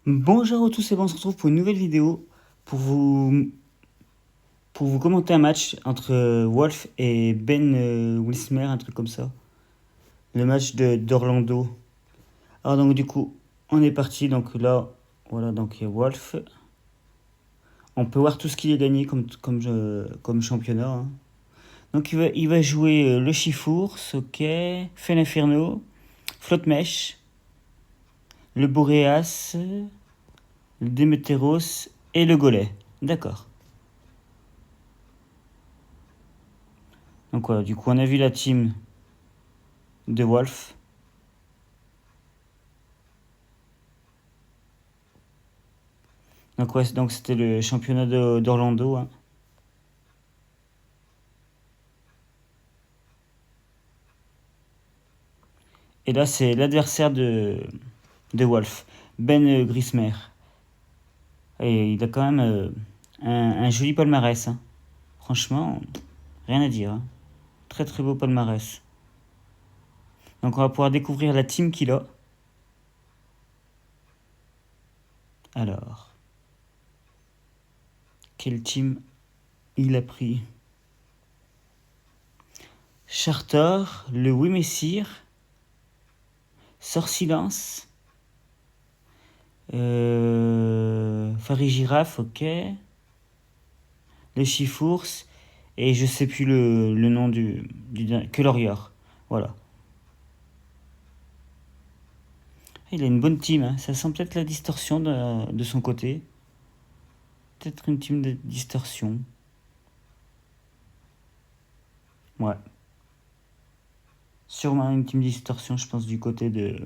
Bonjour à tous et bon, on se retrouve pour une nouvelle vidéo pour vous, pour vous commenter un match entre Wolf et Ben Wilsmer, un truc comme ça. Le match d'Orlando. Alors donc du coup, on est parti, donc là, voilà, donc il y a Wolf. On peut voir tout ce qu'il a gagné comme championnat, hein. Donc il va jouer le Chifours, ok, Felinferno, Flotte-Mèche, le Boreas, le Demeteros et le Golem. D'accord. Donc voilà, du coup on a vu la team de Wolf. Donc ouais, donc c'était le championnat d'Orlando, hein. Et là c'est l'adversaire de Wolf, Ben Grismer. Et il a quand même un joli palmarès, hein. Franchement, rien à dire, hein. Très très beau palmarès. Donc on va pouvoir découvrir la team qu'il a. Alors, quelle team il a pris? Charter, le Wimessir, Sorsilence, Farigiraf, ok, le Chifours, et je sais plus le nom que Lorior. Voilà. Il a une bonne team, hein. Ça sent peut-être la distorsion de son côté. Peut-être une team de distorsion. Ouais. Sûrement une team distorsion, je pense, du côté de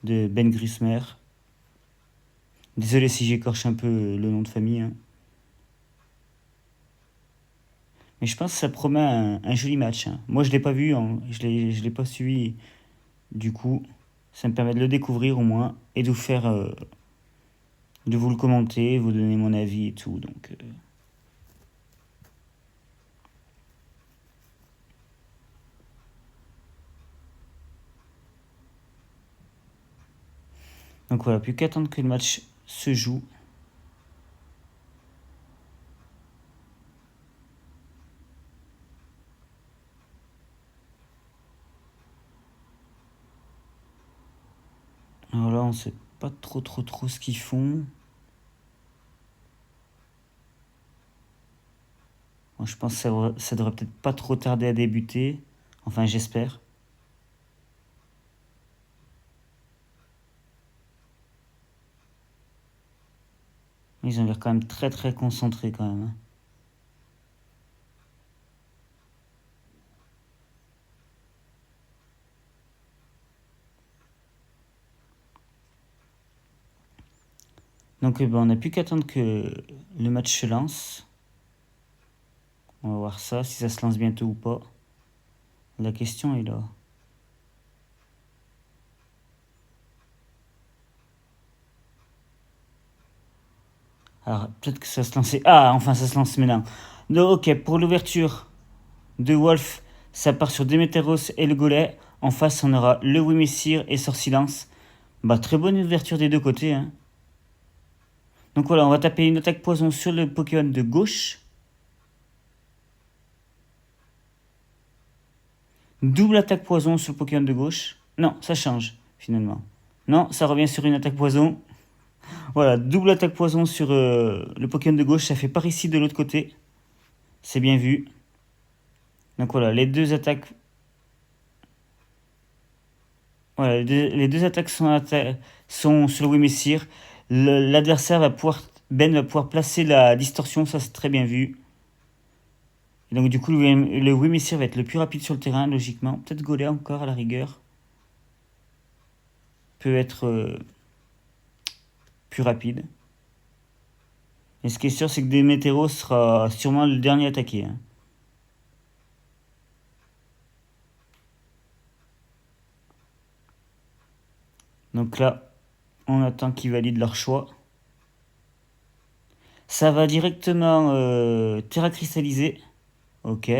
Ben Grismer. Désolé si j'écorche un peu le nom de famille, hein. Mais je pense que ça promet un joli match, hein. Moi, je ne l'ai pas vu, hein. Je l'ai pas suivi. Du coup, ça me permet de le découvrir au moins et de vous faire, de vous le commenter, vous donner mon avis et tout. Donc voilà, plus qu'attendre que le match se joue. Alors là, on sait pas trop ce qu'ils font. Moi, je pense que ça devrait peut-être pas trop tarder à débuter. Enfin, j'espère. Ils ont l'air quand même très concentrés quand même, hein. Donc on n'a plus qu'à attendre que le match se lance. On va voir ça, si ça se lance bientôt ou pas. La question est là. Alors, peut-être que ça se lançait. Ah, enfin, ça se lance maintenant. Donc, ok, pour l'ouverture de Wolf, ça part sur Demeteros et le Golem. En face, on aura le Wimessir et Sorsilence. Bah, très bonne ouverture des deux côtés, hein. Donc voilà, on va taper une attaque poison sur le Pokémon de gauche. Double attaque poison sur le Pokémon de gauche. Non, ça change, finalement. Non, ça revient sur une attaque poison. Voilà, double attaque poison sur le Pokémon de gauche. Ça fait par ici de l'autre côté. C'est bien vu. Donc voilà, les deux attaques. Voilà, les deux attaques sont sur le Wimessir. L'adversaire va pouvoir. Ben va pouvoir placer la distorsion, ça c'est très bien vu. Et donc du coup, le Wimessir va être le plus rapide sur le terrain, logiquement. Peut-être Golem encore à la rigueur. Peut être plus rapide. Et ce qui est sûr, c'est que Demetero sera sûrement le dernier attaqué, hein. Donc là, on attend qu'ils valident leur choix. Ça va directement Terra cristallisé. Ok.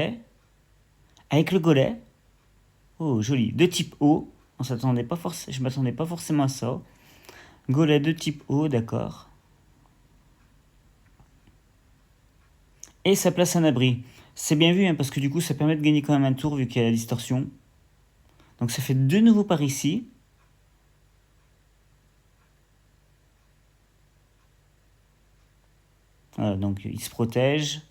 Avec le Golem. Oh, joli. De type eau. Je m'attendais pas forcément à ça. Golem de type eau, d'accord. Et ça place un abri. C'est bien vu, hein, parce que du coup, ça permet de gagner quand même un tour vu qu'il y a la distorsion. Donc ça fait 2 nouveaux par ici. Voilà, donc il se protège.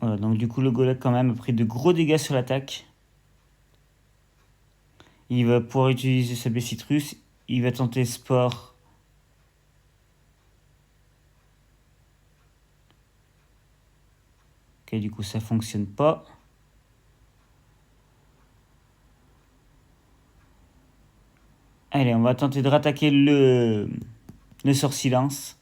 Voilà, donc du coup, le golem quand même a pris de gros dégâts sur l'attaque. Il va pouvoir utiliser sa baie citrus. Il va tenter sport. Ok, du coup, ça fonctionne pas. Allez, on va tenter de rattaquer le sort silence.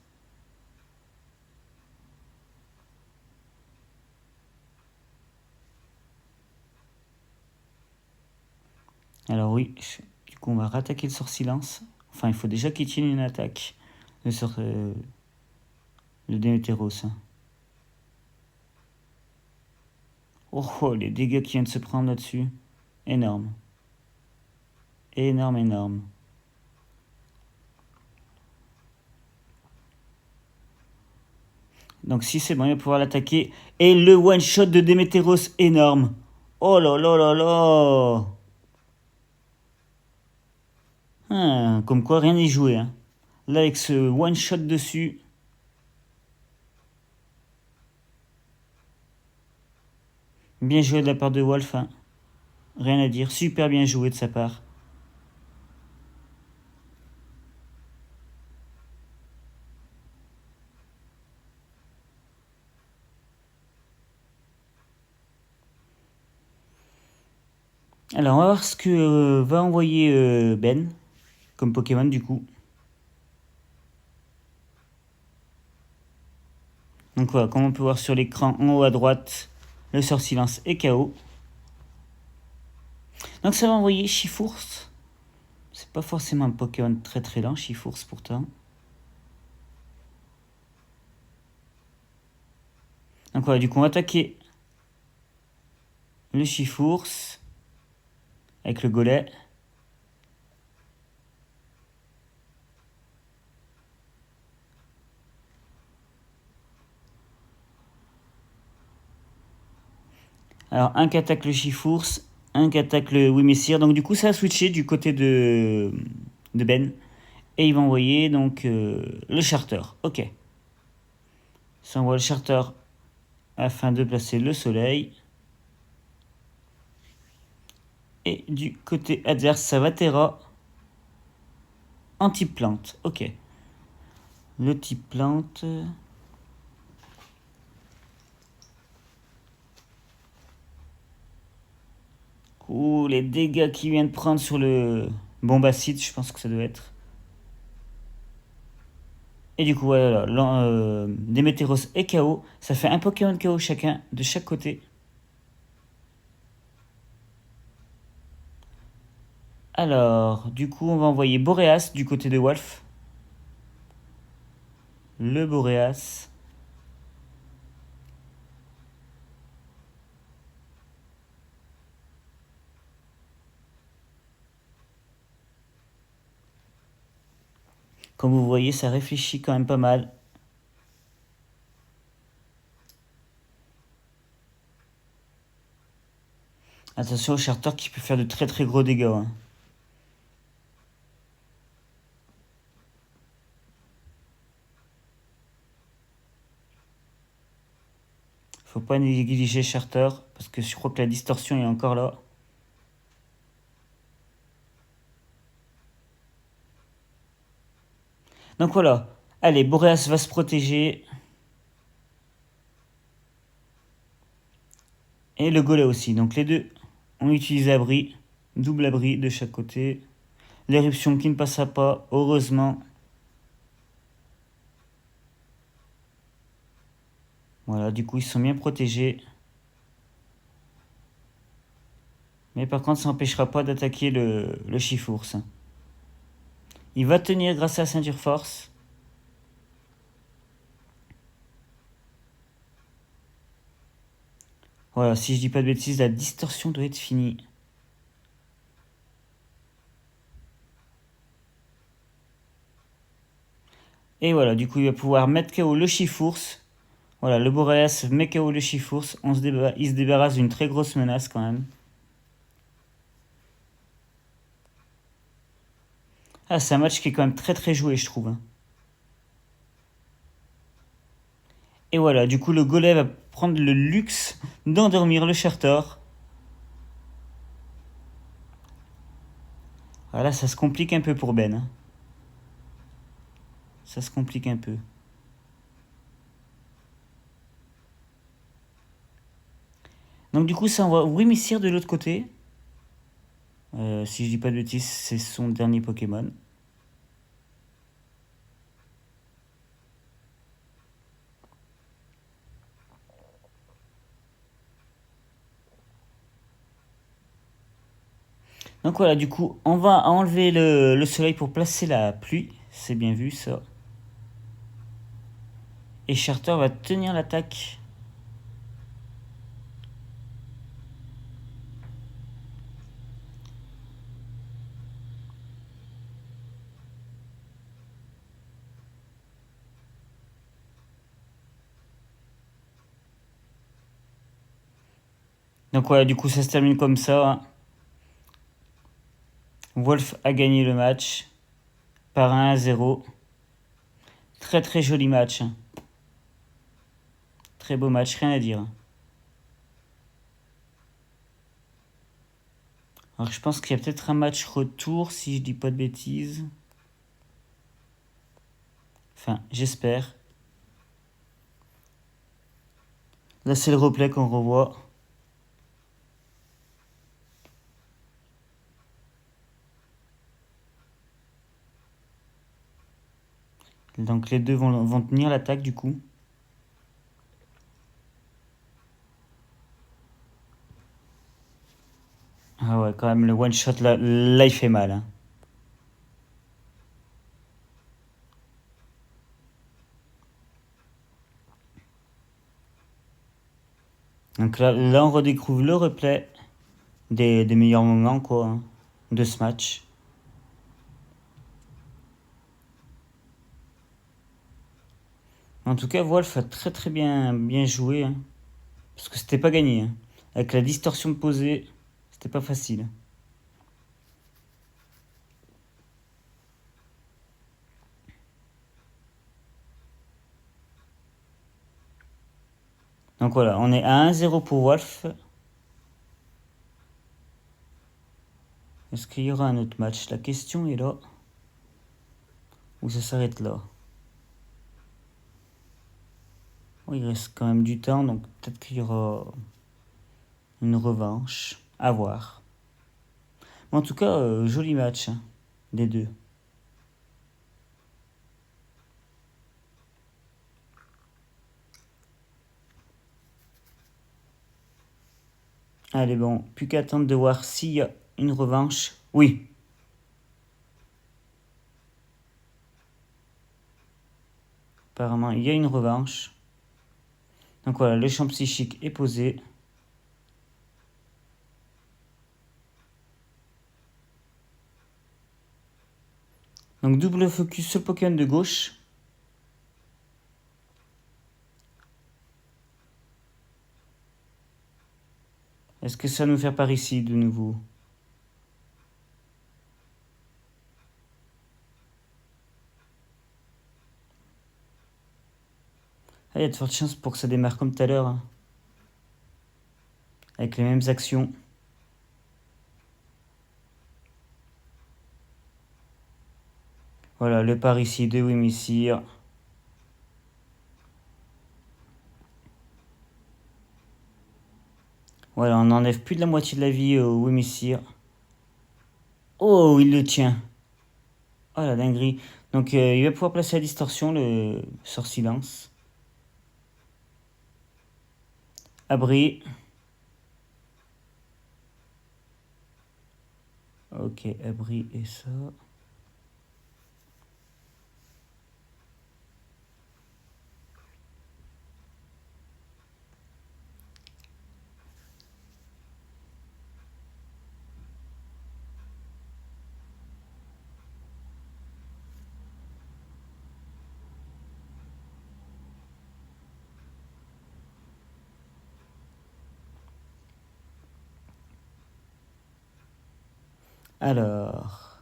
Alors oui, du coup, on va rattaquer le sort silence. Enfin, il faut déjà qu'il tienne une attaque. Le sort... le Démétéros. Oh, oh, les dégâts qui viennent de se prendre là-dessus. Énorme. Énorme, énorme. Donc si c'est bon, il va pouvoir l'attaquer. Et le one-shot de Démétéros, énorme. Oh là là là là. Comme quoi, rien n'est joué. Hein. Là, avec ce one-shot dessus... Bien joué de la part de Wolf. Hein. Rien à dire. Super bien joué de sa part. Alors, on va voir ce que va envoyer Ben comme Pokémon du coup. Donc voilà, comme on peut voir sur l'écran en haut à droite, le sort silence est KO. Donc ça va envoyer Chifours. C'est pas forcément un Pokémon très très lent, Chifours pourtant. Donc voilà, du coup on va attaquer le Chifours avec le Golem. Alors un qui attaque le Chifours, un qui attaque le Wimessir. Donc du coup ça a switché du côté de Ben. Et il va envoyer donc le Charter. Ok. Ça envoie le Charter afin de placer le soleil. Et du côté adverse, ça va Terra. Anti-plante. Ok. Le type plante. Ouh, les dégâts qu'il vient de prendre sur le bombacide, je pense que ça doit être. Et du coup, voilà, Démétéros et KO. Ça fait un Pokémon KO chacun, de chaque côté. Alors, du coup, on va envoyer Boréas du côté de Wolf. Le Boréas. Comme vous voyez, ça réfléchit quand même pas mal. Attention au Charter qui peut faire de très très gros dégâts. Hein. Faut pas négliger Charter parce que je crois que la distorsion est encore là. Donc voilà. Allez, Boréas va se protéger. Et le Golem aussi. Donc les deux ont utilisé abri. Double abri de chaque côté. L'éruption qui ne passa pas, heureusement. Voilà, du coup ils sont bien protégés. Mais par contre ça n'empêchera pas d'attaquer le Chifours. Il va tenir grâce à la ceinture force. Voilà, si je dis pas de bêtises, la distorsion doit être finie. Et voilà, du coup, il va pouvoir mettre KO le Chifours. Voilà, le Boreas met KO le Chifours. Il se débarrasse d'une très grosse menace quand même. Ah, c'est un match qui est quand même très très joué, je trouve. Et voilà, du coup, le Golem va prendre le luxe d'endormir le Charter. Voilà, ça se complique un peu pour Ben. Ça se complique un peu. Donc du coup, ça envoie Wimissir de l'autre côté. Si je dis pas de bêtises, c'est son dernier Pokémon. Donc voilà, du coup, on va enlever le soleil pour placer la pluie. C'est bien vu ça. Et Charter va tenir l'attaque. Donc voilà, du coup, ça se termine comme ça. Wolf a gagné le match par 1-0. Très très joli match. Très beau match, rien à dire. Alors je pense qu'il y a peut-être un match retour si je dis pas de bêtises. Enfin, j'espère. Là, c'est le replay qu'on revoit. Donc les deux vont tenir l'attaque du coup. Ah ouais, quand même, le one shot là il fait mal. Hein. Donc là, on redécouvre le replay des meilleurs moments quoi, hein, de ce match. En tout cas, Wolf a très très bien joué. Hein, parce que c'était pas gagné. Hein. Avec la distorsion de posée, c'était pas facile. Donc voilà, on est à 1-0 pour Wolf. Est-ce qu'il y aura un autre match? La question est là. Ou ça s'arrête là? Oh, il reste quand même du temps, donc peut-être qu'il y aura une revanche. À voir. Mais en tout cas, joli match hein, des deux. Allez bon, plus qu'à attendre de voir s'il y a une revanche. Oui. Apparemment, il y a une revanche. Donc voilà, le champ psychique est posé. Donc double focus sur le Pokémon de gauche. Est-ce que ça va nous faire par ici de nouveau? Ah, il y a de fortes chances pour que ça démarre comme tout à l'heure. Hein. Avec les mêmes actions. Voilà, le par ici de Wimissir. Voilà, on enlève plus de la moitié de la vie au Wimissir. Oh, il le tient. Oh la dinguerie. Donc il va pouvoir placer la distorsion, le sort silence. Abri. Ok, abri et ça. Alors,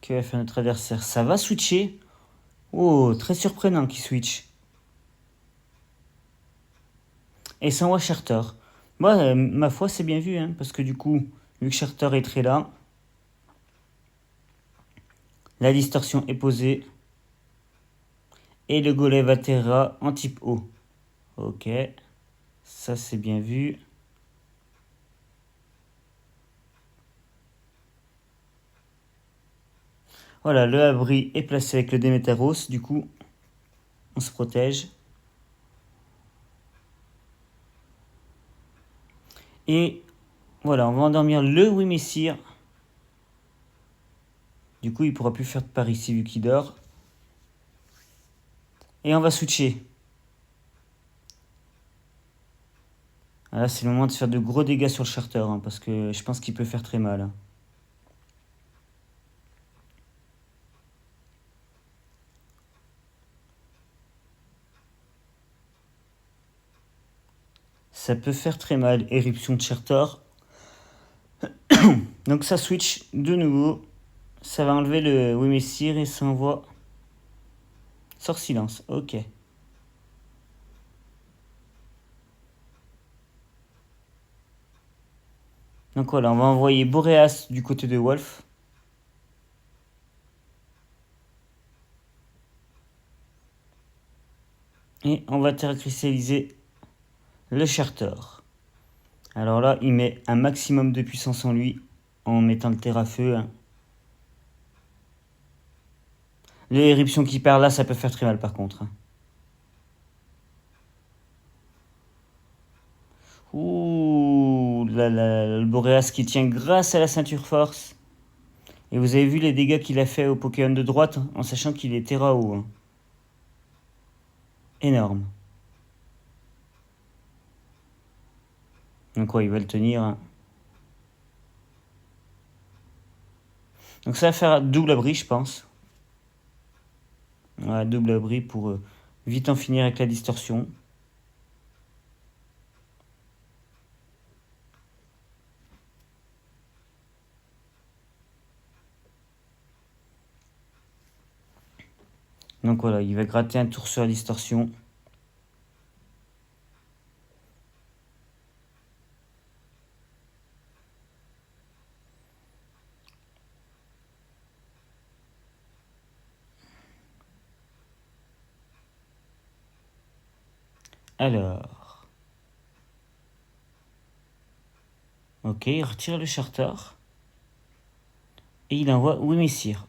que va faire notre adversaire? Ça va switcher. Oh, très surprenant qu'il switch. Et ça envoie Charter. Moi, ma foi, c'est bien vu, hein, parce que du coup, vu que Charter est très là, la distorsion est posée. Et le golem atterra en type O. Ok, ça c'est bien vu. Voilà, le abri est placé avec le Déméteros, du coup, on se protège. Et voilà, on va endormir le Wimessir. Du coup, il pourra plus faire de par ici vu qu'il dort. Et on va switcher. Là, c'est le moment de faire de gros dégâts sur le Charter, hein, parce que je pense qu'il peut faire très mal. Ça peut faire très mal. Éruption de Charter. Donc ça switch de nouveau. Ça va enlever le Wimessir et ça envoie... Sort silence, ok. Donc voilà, on va envoyer Boreas du côté de Wolf. Et on va terra-cristalliser le Charter. Alors là, il met un maximum de puissance en lui en mettant le terre-feu. Hein. L'éruption qui perd là, ça peut faire très mal par contre. Hein. Ouh, le Boreas qui tient grâce à la ceinture force. Et vous avez vu les dégâts qu'il a fait au Pokémon de droite, hein, en sachant qu'il est Terra haut. Hein. Énorme. Donc quoi, il va le tenir. Hein. Donc ça va faire double abri, je pense. Ouais, double abri pour vite en finir avec la distorsion. Donc voilà, il va gratter un tour sur la distorsion. Alors. Ok, il retire le Charter. Et il envoie Wimessir.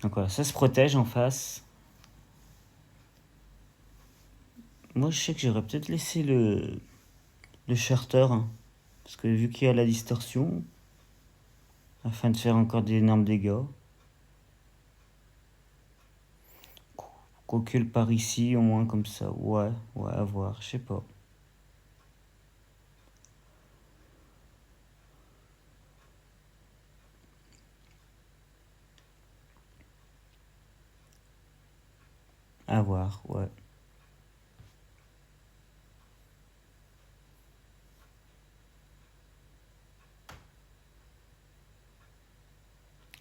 Donc voilà, ça se protège en face. Moi, je sais que j'aurais peut-être laissé le Charter. Hein, parce que vu qu'il y a la distorsion, afin de faire encore d'énormes dégâts. Quoique par ici, au moins comme ça. Ouais, à voir, je sais pas. À voir, ouais.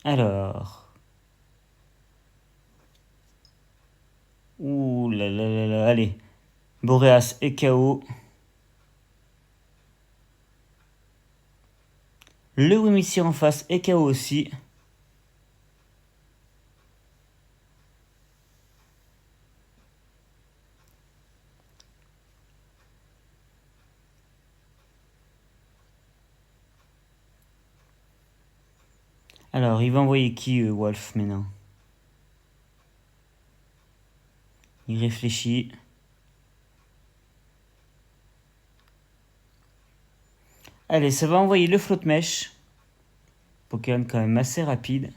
Alors. Ouh là là là là, allez. Boreas est KO. Le Wimissir en face est KO aussi. Alors, il va envoyer qui, Wolf, maintenant? Il réfléchit. Allez, ça va envoyer le Flotte-Mèche. Pokémon quand même assez rapide.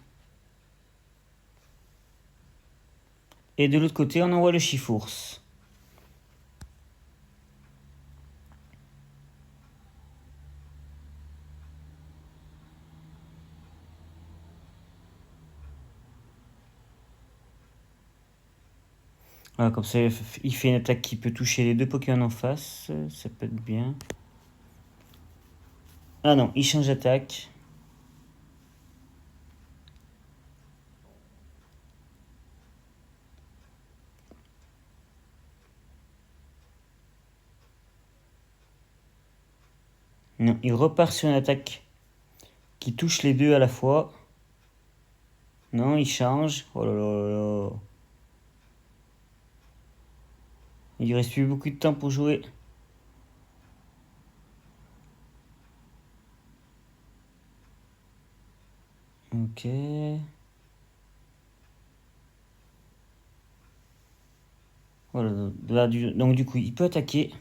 Et de l'autre côté, on envoie le Chifours. Voilà, comme ça, il fait une attaque qui peut toucher les deux Pokémon en face. Ça peut être bien. Ah non, il change d'attaque. Non, il repart sur une attaque qui touche les deux à la fois. Non, il change. Oh là là là. Il lui reste plus beaucoup de temps pour jouer. Ok. Voilà, là, donc du coup, il peut attaquer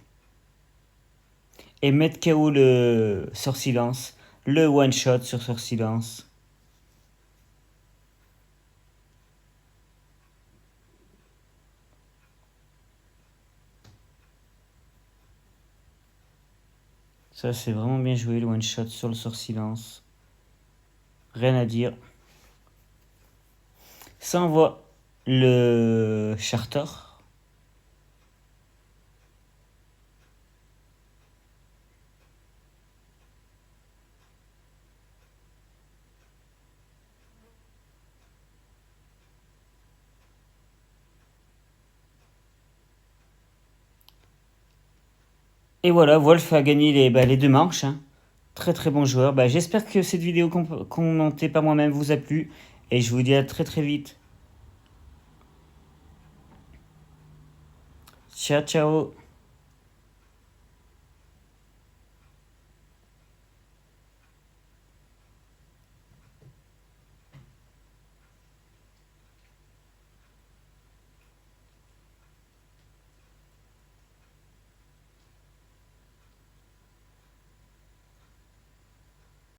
et mettre KO le sort silence. Le one shot sur sort silence. Ça, c'est vraiment bien joué, le one shot sur le sort silence. Rien à dire. Ça envoie le charter. Et voilà, Wolf a gagné les deux manches, hein. Très très bon joueur. J'espère que cette vidéo commentée par moi-même vous a plu. Et je vous dis à très très vite. Ciao ciao.